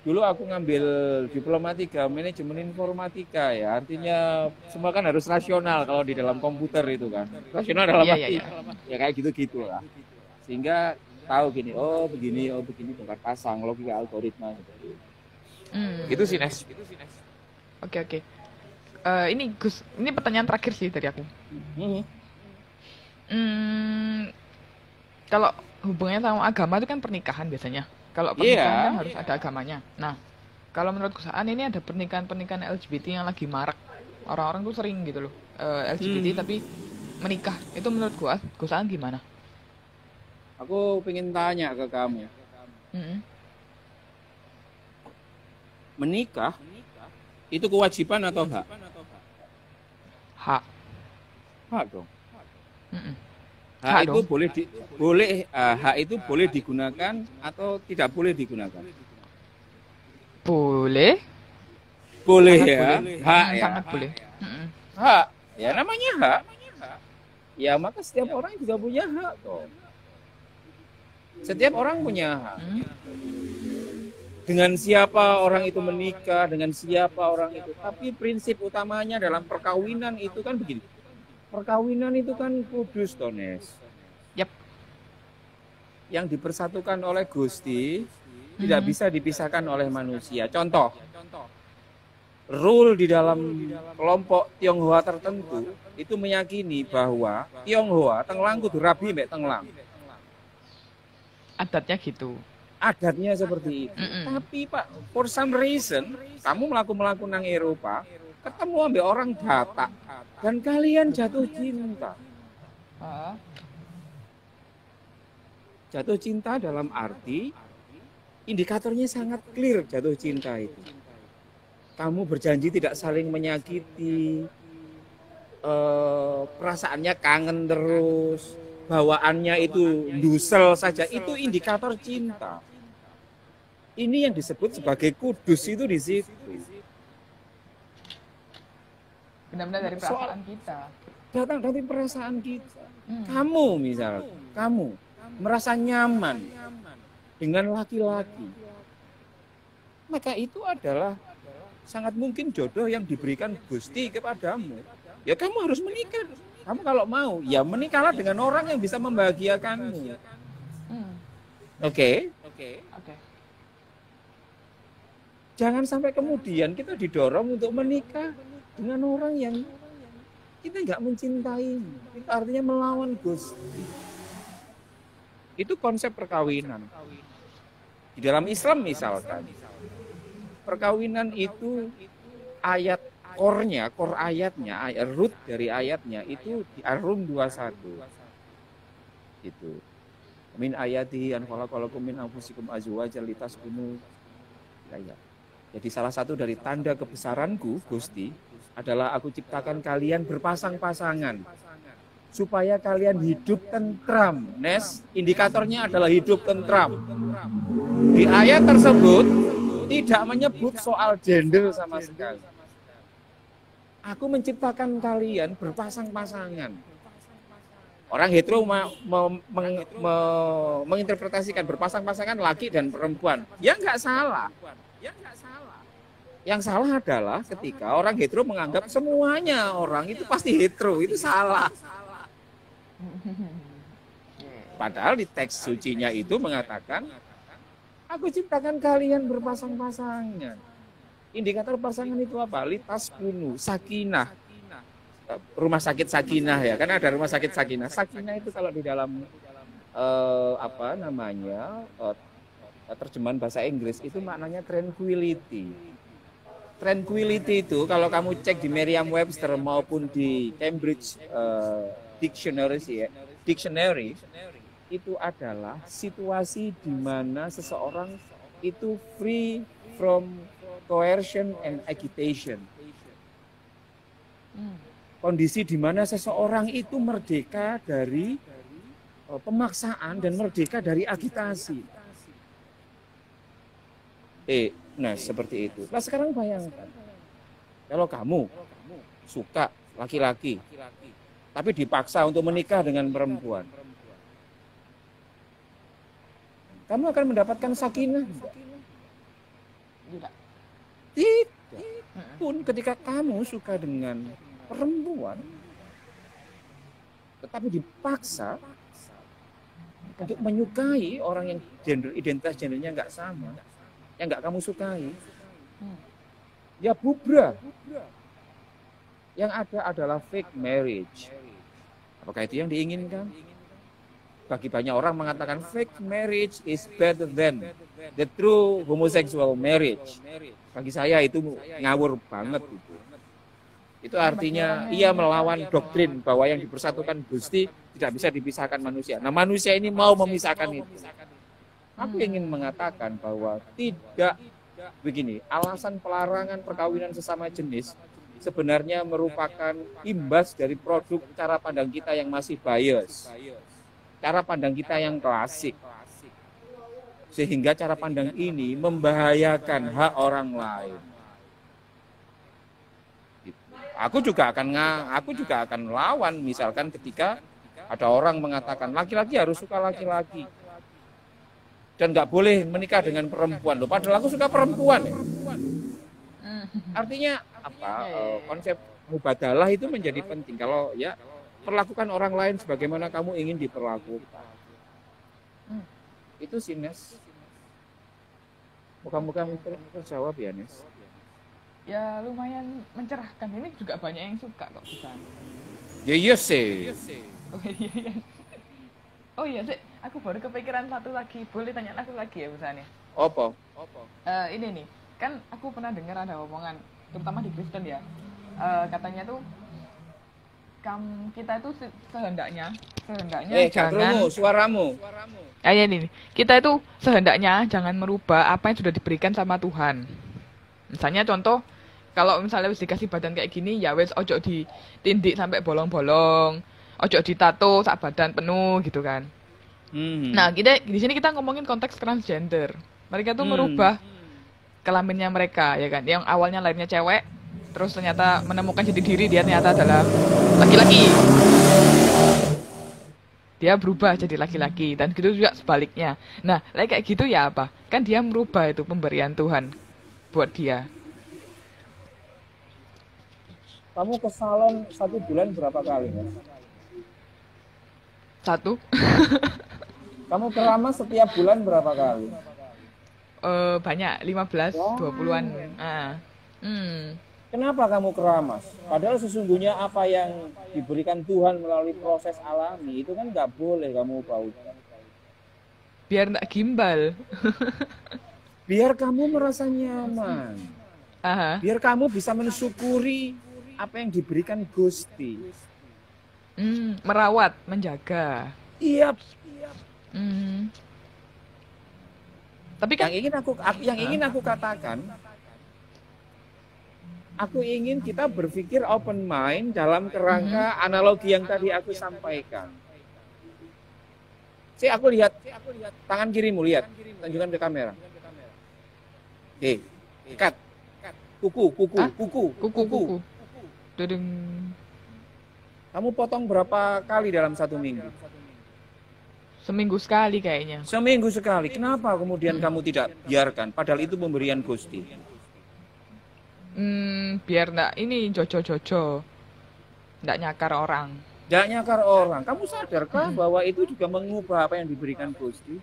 Speaker 2: dulu aku ngambil diplomatika, manajemen informatika ya. Artinya semua kan harus rasional kalau di dalam komputer itu kan. Rasional dalam arti ya kayak gitu-gitu lah. Sehingga tahu gini, oh begini bongkar pasang, logika algoritma gitu. Itu sih Nes.
Speaker 1: Oke. Ini Gus, ini pertanyaan terakhir sih dari aku. Kalau hubungannya sama agama itu kan pernikahan biasanya. Kalau pernikahan kan harus ada agamanya. Nah, kalau menurut Gus Aan ini ada pernikahan LGBT yang lagi marak. Orang-orang tuh sering gitu loh LGBT tapi menikah. Itu menurut Gus Aan gimana?
Speaker 2: Aku pengen tanya ke kamu. Menikah itu kewajiban atau hak? Hak dong. Hak itu hak itu boleh digunakan atau tidak boleh digunakan?
Speaker 1: Boleh ya.
Speaker 2: Hak ya.
Speaker 1: Sangat boleh.
Speaker 2: Hak ya, namanya hak. Ya maka setiap orang juga punya hak kok. Setiap orang punya hak. Dengan siapa orang itu menikah, dengan siapa orang itu. Tapi prinsip utamanya dalam perkawinan itu kan begini. Perkawinan itu kan kudus, Tones.
Speaker 1: Yap.
Speaker 2: Yang dipersatukan oleh Gusti tidak bisa dipisahkan oleh manusia. Contoh, rule di dalam kelompok Tionghoa tertentu itu meyakini bahwa Tionghoa tenglang kudu rabi mbek tenglang.
Speaker 1: Adatnya gitu.
Speaker 2: Adatnya seperti itu. Tapi Pak, for some reason, kamu melaku nang Eropa, ketemu ambil orang Batak, dan kalian jatuh cinta. Jatuh cinta dalam arti, indikatornya sangat clear jatuh cinta itu. Kamu berjanji tidak saling menyakiti, perasaannya kangen terus, bawaannya itu dusel saja, itu indikator cinta. Ini yang disebut sebagai kudus itu di situ.
Speaker 1: Benar-benar dari perasaan kita.
Speaker 2: Datang dari perasaan kita. Kamu misal, kamu merasa nyaman dengan laki-laki, maka itu adalah sangat mungkin jodoh yang diberikan Gusti kepadamu. Ya kamu harus menikah. Kamu kalau mau, ya menikahlah dengan orang yang bisa membahagiakanmu. Oke. Jangan sampai kemudian kita didorong untuk menikah dengan orang yang kita nggak mencintai. Itu artinya melawan Gusti. Itu konsep perkawinan. Di dalam Islam misalkan, perkawinan itu ayat core ayatnya, root dari ayatnya itu di Ar-Rum 21. Itu. Min ayatihi an khalaqalakum min anfusikum azwajan litaskunu ilaiha. Jadi salah satu dari tanda kebesaranku, Gusti, adalah aku ciptakan kalian berpasang-pasangan supaya kalian hidup tentram. Nes, indikatornya adalah hidup tentram. Di ayat tersebut tidak menyebut soal gender sama sekali. Aku menciptakan kalian berpasang-pasangan. Orang hetero menginterpretasikan berpasang-pasangan laki dan perempuan. Ya nggak salah. Yang salah adalah ketika orang hetero menganggap semuanya orang itu pasti hetero. Itu salah. Padahal di teks sucinya itu mengatakan, aku ciptakan kalian berpasang-pasangan. Indikator pasangan itu apa? Litas kunu, sakinah. Rumah sakit sakinah ya, karena ada rumah sakit sakinah. Sakinah itu kalau di dalam terjemahan bahasa Inggris itu maknanya tranquility. Tranquility itu kalau kamu cek di Merriam-Webster maupun di Cambridge Dictionary itu adalah situasi di mana seseorang itu free from coercion and agitation. Kondisi di mana seseorang itu merdeka dari pemaksaan dan merdeka dari agitasi. Nah seperti itu. Nah sekarang bayangkan, kalau kamu suka laki-laki, tapi dipaksa untuk menikah dengan perempuan, kamu akan mendapatkan sakinah. Tidak. Pun ketika kamu suka dengan perempuan, tetapi dipaksa untuk menyukai orang yang identitas gendernya nggak sama, yang nggak kamu sukai, ya bubrah. Yang ada adalah fake marriage. Apakah itu yang diinginkan? Bagi banyak orang mengatakan fake marriage is better than the true homosexual marriage. Bagi saya itu ngawur banget itu. Itu artinya ia melawan doktrin bahwa yang dipersatukan Gusti tidak bisa dipisahkan manusia. Nah, manusia ini mau memisahkan itu. Aku ingin mengatakan bahwa tidak begini, alasan pelarangan perkawinan sesama jenis sebenarnya merupakan imbas dari produk cara pandang kita yang masih bias. Cara pandang kita yang klasik. Sehingga cara pandang ini membahayakan hak orang lain. Aku juga akan lawan misalkan ketika ada orang mengatakan laki-laki harus suka laki-laki. Dan nggak boleh menikah dengan perempuan. Loh, padahal aku suka perempuan. Ya. Artinya apa? Konsep mubadalah itu menjadi penting. Kalau ya perlakukan orang lain sebagaimana kamu ingin diperlakukan. Itu sih, Nes. Muka-muka terjawab ya, Nes.
Speaker 1: Ya lumayan mencerahkan. Ini juga banyak yang suka kok bukan?
Speaker 2: Ya iya sih.
Speaker 1: Oh iya sih. Aku baru kepikiran satu lagi. Boleh tanya aku lagi ya misalnya?
Speaker 2: Apa?
Speaker 1: Ini nih. Kan aku pernah dengar ada omongan, terutama di Kristen ya. Katanya tuh kita itu sehendaknya jangan
Speaker 2: suaramu.
Speaker 1: Ini kita itu sehendaknya jangan merubah apa yang sudah diberikan sama Tuhan. Misalnya contoh, kalau misalnya wis dikasih badan kayak gini, ya wis ojo ditindik sampai bolong-bolong, ojo ditato sak badan penuh gitu kan. Nah, kita di sini kita ngomongin konteks transgender. Mereka tuh merubah kelaminnya mereka, ya kan? Yang awalnya lahirnya cewek, terus ternyata menemukan jati diri dia ternyata adalah laki-laki. Dia berubah jadi laki-laki, dan gitu juga sebaliknya. Nah, kayak gitu ya apa? Kan dia merubah itu pemberian Tuhan buat dia.
Speaker 2: Kamu ke salon 1 bulan berapa kali, Mas?
Speaker 1: 1.
Speaker 2: Kamu keramas setiap bulan berapa kali?
Speaker 1: Banyak, 15, 20-an.
Speaker 2: Kenapa kamu keramas? Padahal sesungguhnya apa yang diberikan Tuhan melalui proses alami itu kan nggak boleh kamu pautkan.
Speaker 1: Biar nggak gimbal.
Speaker 2: Biar kamu merasa nyaman. Biar kamu bisa mensyukuri apa yang diberikan Gusti.
Speaker 1: Merawat, menjaga.
Speaker 2: Iya.
Speaker 1: Tapi kan
Speaker 2: yang ingin aku katakan, aku ingin kita berpikir open mind dalam kerangka analogi yang tadi aku sampaikan. Aku lihat tangan kirimu, lihat, tunjukkan ke kamera. Cut. Kuku.
Speaker 1: Dudung.
Speaker 2: Kamu potong berapa kali dalam 1 minggu?
Speaker 1: Seminggu sekali kayaknya.
Speaker 2: Seminggu sekali. Kenapa kemudian kamu tidak biarkan? Padahal itu pemberian Gusti.
Speaker 1: Biar nggak ini jojo. Nggak nyakar orang.
Speaker 2: Nggak nyakar orang. Kamu sadarkah bahwa itu juga mengubah apa yang diberikan Gusti?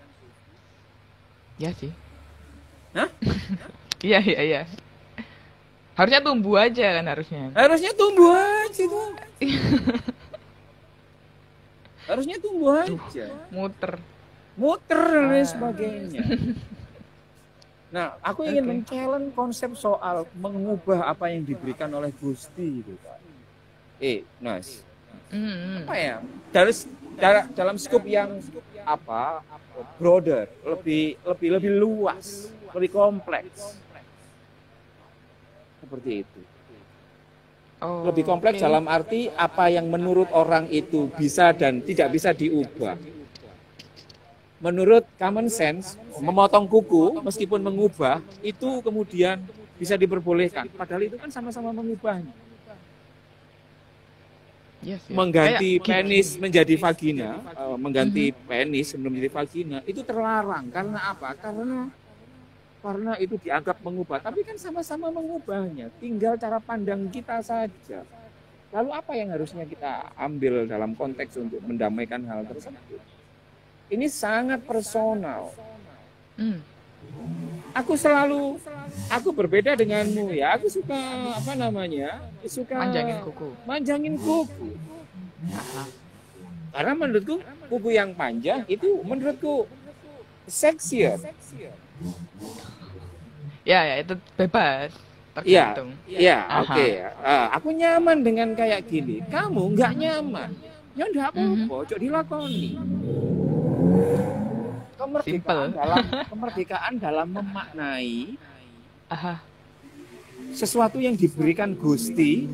Speaker 1: Ya sih.
Speaker 2: Hah?
Speaker 1: Iya. Harusnya tumbuh aja kan harusnya.
Speaker 2: Harusnya tumbuh aja tuh. Harusnya tumbuh aja.
Speaker 1: Muter
Speaker 2: dan sebagainya. Nah, aku ingin men-challenge konsep soal mengubah apa yang diberikan oleh Gusti gitu. Nas. Apa ya? Dalam skop yang broader, lebih luas, lebih kompleks. Seperti itu. Lebih kompleks dalam arti apa yang menurut orang itu bisa dan tidak bisa diubah. Menurut common sense, memotong kuku meskipun mengubah itu kemudian bisa diperbolehkan. Padahal itu kan sama-sama mengubahnya.
Speaker 1: Yes.
Speaker 2: Mengganti penis menjadi vagina, mengganti penis menjadi vagina itu terlarang. Karena apa? Karena karena itu dianggap mengubah. Tapi kan sama-sama mengubahnya, tinggal cara pandang kita saja. Lalu apa yang harusnya kita ambil dalam konteks untuk mendamaikan hal tersebut? Ini sangat personal. Aku berbeda denganmu ya. Aku suka manjangin kuku. Karena menurutku kuku yang panjang itu menurutku sexier.
Speaker 1: Ya itu bebas.
Speaker 2: Tergantung. Oke. Aku nyaman dengan kayak gini. Kamu nggak nyaman. Ya enggak apa-apa, cok dilakoni. Kemerdekaan dalam memaknai sesuatu yang diberikan Gusti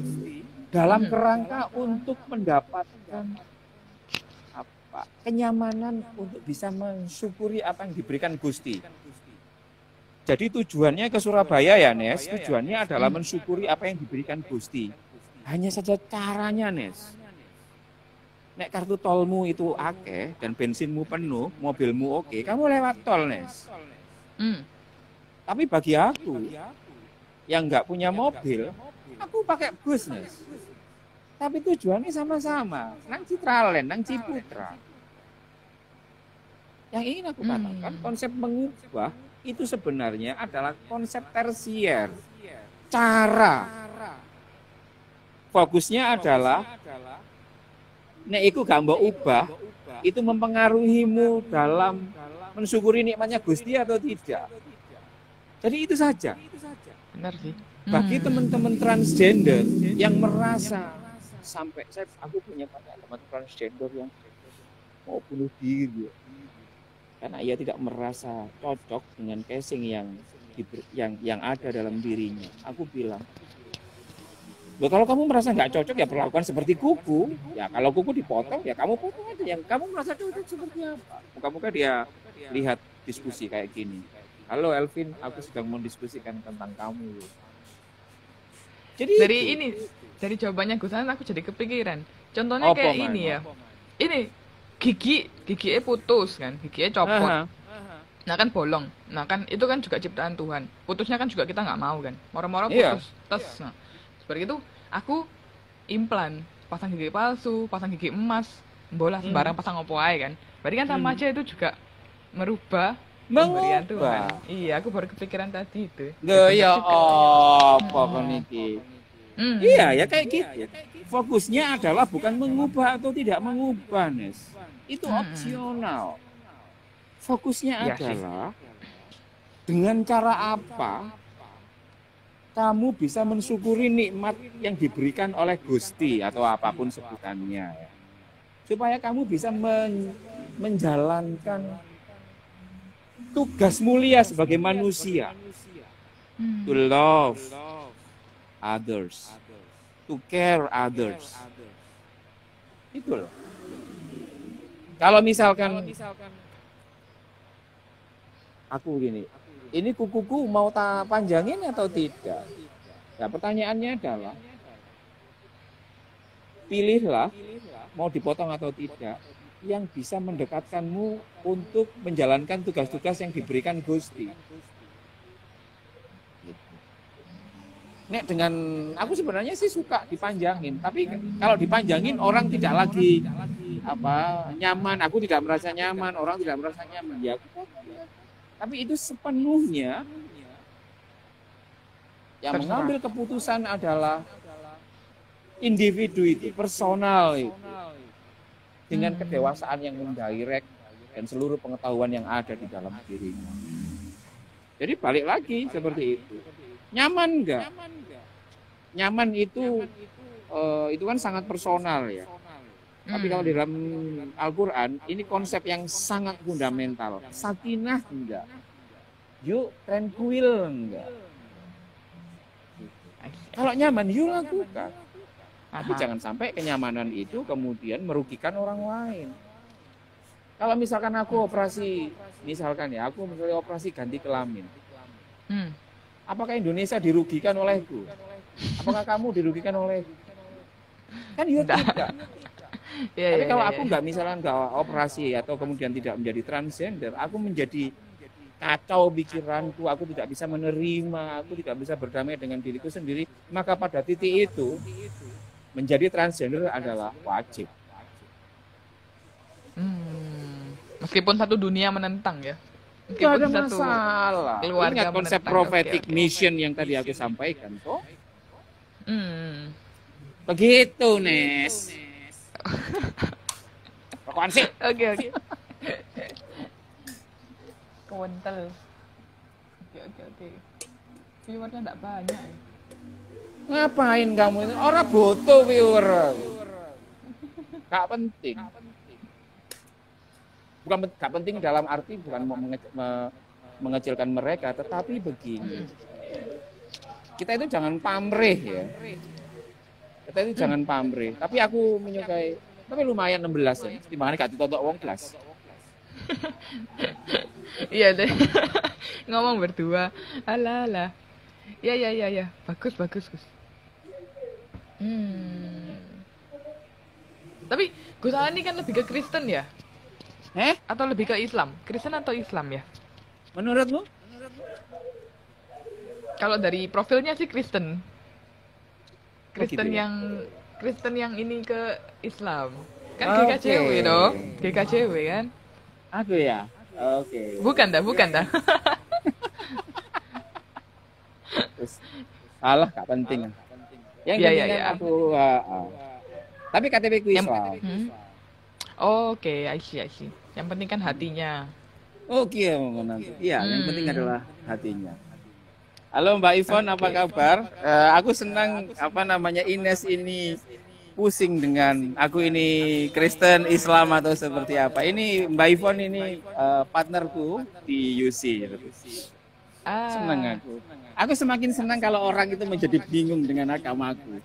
Speaker 2: dalam kerangka untuk mendapatkan kenyamanan untuk bisa mensyukuri apa yang diberikan Gusti. Jadi tujuannya ke Surabaya ya, Nes. Tujuannya adalah mensyukuri apa yang diberikan Gusti. Hanya saja caranya, Nes. Nek kartu tolmu itu akeh dan bensinmu penuh, mobilmu oke, kamu lewat tol, Nes. Tapi bagi aku yang nggak punya mobil, aku pakai bus, Nes. Tapi tujuannya sama-sama, nang Citraland, nang Ciputra. Yang ingin aku katakan, konsep mengubah itu sebenarnya adalah konsep tersier. Cara. Fokusnya adalah nek iku gak mbok ubah, itu mempengaruhimu dalam mensyukuri nikmatnya Gusti atau tidak. Jadi itu saja.
Speaker 1: Benar sih.
Speaker 2: Bagi teman-teman transgender yang merasa sampai aku punya banyak teman transgender yang mau bunuh diri karena ia tidak merasa cocok dengan casing yang ada dalam dirinya. Aku bilang, kalau kamu merasa nggak cocok ya perlakukan seperti kuku. Ya kalau kuku dipotong ya kamu potong aja. Yang kamu merasa cocok seperti apa? Muka-muka dia lihat diskusi kayak gini. Halo Elvin, aku sedang mendiskusikan tentang kamu. Jadi
Speaker 1: dari jawabannya Gusan aku jadi kepikiran. Contohnya kayak ini ya. Ini giginya putus kan, giginya copot. Nah kan bolong. Nah kan itu kan juga ciptaan Tuhan. Putusnya kan juga kita nggak mau kan. Moro-moro putus. Nah, seperti itu aku implan, pasang gigi palsu, pasang gigi emas, bola sembarang pasang opo ae kan. Berarti kan sama aja itu juga merubah pemberian Tuhan. Iya, aku baru kepikiran tadi itu.
Speaker 2: Ya apa kon iki? Iya ya kayak gitu. Fokusnya adalah bukan mengubah atau tidak mengubah, Nes. Itu opsional. Fokusnya adalah dengan cara apa kamu bisa mensyukuri nikmat yang diberikan oleh Gusti atau apapun sebutannya ya. Supaya kamu bisa menjalankan tugas mulia sebagai manusia. To love others, to care others. Itu loh. Kalau misalkan aku gini, ini kukuku mau tak panjangin atau tidak? Nah, pertanyaannya adalah pilihlah mau dipotong atau tidak yang bisa mendekatkanmu untuk menjalankan tugas-tugas yang diberikan Gusti. Nek dengan aku sebenarnya sih suka dipanjangin, tapi kalau dipanjangin orang tidak lagi nyaman, aku tidak merasa nyaman, orang tidak merasa nyaman ya. Tapi itu sepenuhnya yang mengambil keputusan adalah individu itu, personal itu. Dengan kedewasaan yang mendirect dan seluruh pengetahuan yang ada di dalam dirinya. Jadi balik lagi seperti itu. Nyaman enggak? Nyaman itu kan sangat personal ya. Tapi kalau di dalam Al-Quran ini konsep yang sangat fundamental. Sakinah enggak? Yuk tranquil enggak? Kalau nyaman yuk lakukan. Tapi jangan sampai kenyamanan itu kemudian merugikan orang lain. Kalau misalkan aku operasi, aku misalnya operasi ganti kelamin. Apakah Indonesia dirugikan olehku? Apakah kamu dirugikan olehku? Kan ya tidak. Tapi kalau aku nggak operasi atau kemudian tidak menjadi transgender, aku menjadi kacau pikiranku, aku tidak bisa menerima, aku tidak bisa berdamai dengan diriku sendiri, maka pada titik itu menjadi transgender adalah wajib.
Speaker 1: Meskipun satu dunia menentang ya.
Speaker 2: Tidak
Speaker 1: Meskipun
Speaker 2: ada
Speaker 1: satu
Speaker 2: masalah.
Speaker 1: keluarga
Speaker 2: Ingat konsep
Speaker 1: menentang.
Speaker 2: prophetic
Speaker 1: Oke.
Speaker 2: mission yang tadi aku sampaikan, toh?
Speaker 1: Hmm.
Speaker 2: Begitu, Nes. Rokokan sih.
Speaker 1: Oke. Kewentel. Oke. Viewernya enggak banyak ya.
Speaker 2: Ngapain kamu itu? Orang butuh viewer. Gak penting. Bukan gak penting dalam arti bukan mau mengecilkan mereka, tetapi begini. Kita itu jangan pamrih ya. Kita itu jangan pamrih. Tapi aku menyukai, tapi lumayan 16 ya. Timbangannya gak ditonton wong kelas.
Speaker 1: Iya deh. Ngomong berdua. Alah. Ya. Bagus. Gus. Tapi Gus Ani kan lebih ke Kristen ya? Atau lebih ke Islam? Kristen atau Islam ya?
Speaker 2: Menurutmu?
Speaker 1: Kalau dari profilnya sih Kristen. Kristen
Speaker 2: gitu ya?
Speaker 1: Kristen yang ini ke Islam. Kan GKCW dong. GKCW kan?
Speaker 2: Aku ya? Oke.
Speaker 1: Bukan dah.
Speaker 2: Terus, salah gak penting. Yang penting kan aku tapi KTP ku Islam.
Speaker 1: Oke, I see. Yang penting kan hatinya.
Speaker 2: Oke, iya, yang penting adalah hatinya. Halo Mbak Ivon, apa kabar? Aku senang Ines ini pusing dengan aku ini Kristen, Islam atau seperti apa. Ini Mbak Ivon ini partnerku di UC. Senang aku. Aku semakin senang kalau orang itu menjadi bingung dengan agamaku.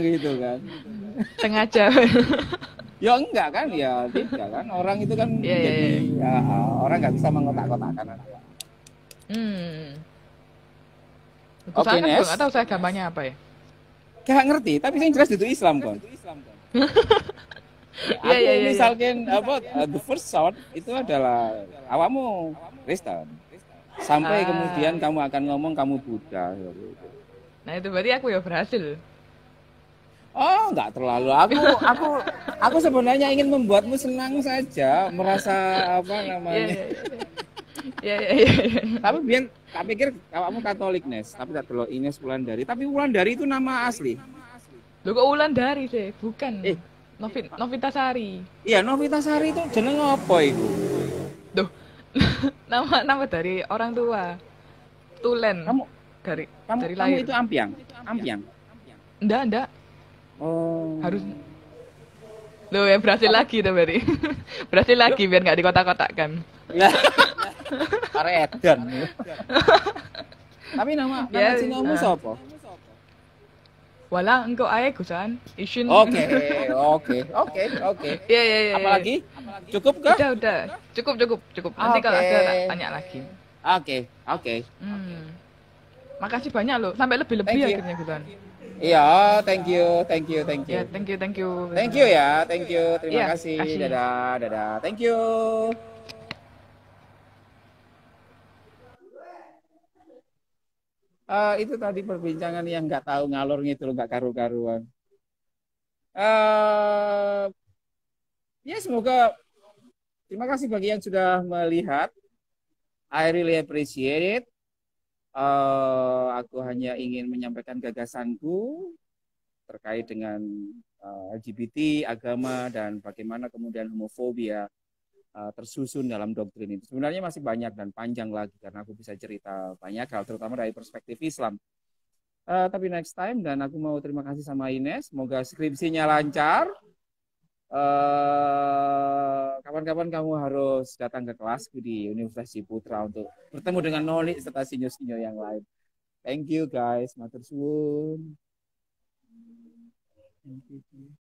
Speaker 2: Gitu kan.
Speaker 1: Sengaja.
Speaker 2: Ya enggak kan, ya tidak kan. Orang itu kan jadi orang nggak bisa mengotak-kotakan.
Speaker 1: Oke, Nes. Nggak tahu saya agamanya apa ya.
Speaker 2: Gak ngerti, tapi yang jelas itu Islam kan. Aku misalkan the first thought itu adalah awakmu Kristen. Sampai kemudian kamu akan ngomong kamu Buddha.
Speaker 1: Nah itu berarti aku ya berhasil.
Speaker 2: Oh, enggak terlalu. Aku sebenarnya ingin membuatmu senang saja, merasa
Speaker 1: Iya.
Speaker 2: Tapi biar tak pikir kamu Katolik, Nes. Tapi tak terlalu Ines Wulandari. Tapi Wulandari itu nama asli.
Speaker 1: Loh kok Wulandari sih? Bukan. Novitasari.
Speaker 2: Iya, Novitasari itu jeneng apa itu?
Speaker 1: Duh. nama dari orang tua. Tulen. Dari lahir.
Speaker 2: Kamu itu Ampiang?
Speaker 1: Enggak.
Speaker 2: Oh.
Speaker 1: Harus. Loh ya berhasil lagi tuh berarti. Berhasil lagi biar nggak dikotak-kotakkan.
Speaker 2: Edan. Tapi nama cinomu siapa?
Speaker 1: Walah engkau ae Gusan. Isin.
Speaker 2: Oke.
Speaker 1: Iya.
Speaker 2: Apalagi? Cukup kah?
Speaker 1: Udah. Cukup. Nanti kalau ada tanya lagi.
Speaker 2: Oke.
Speaker 1: Makasih banyak loh. Sampai lebih-lebih akhirnya Gusan.
Speaker 2: Iya, thank you.
Speaker 1: Ya, thank you.
Speaker 2: Thank you ya, terima kasih. Dadah. Thank you. Itu tadi perbincangan yang nggak tahu ngalor ngidul nggak karu-karuan. Ya semoga terima kasih bagi yang sudah melihat. I really appreciate it. Aku hanya ingin menyampaikan gagasanku terkait dengan LGBT, agama, dan bagaimana kemudian homofobia tersusun dalam doktrin itu. Sebenarnya masih banyak dan panjang lagi karena aku bisa cerita banyak hal, terutama dari perspektif Islam. Tapi next time, dan aku mau terima kasih sama Ines. Semoga skripsinya lancar. Kapan-kapan kamu harus datang ke kelasku di Universitas Ciputra untuk bertemu dengan Noli serta senior-senior yang lain. Thank you guys, matur suwun.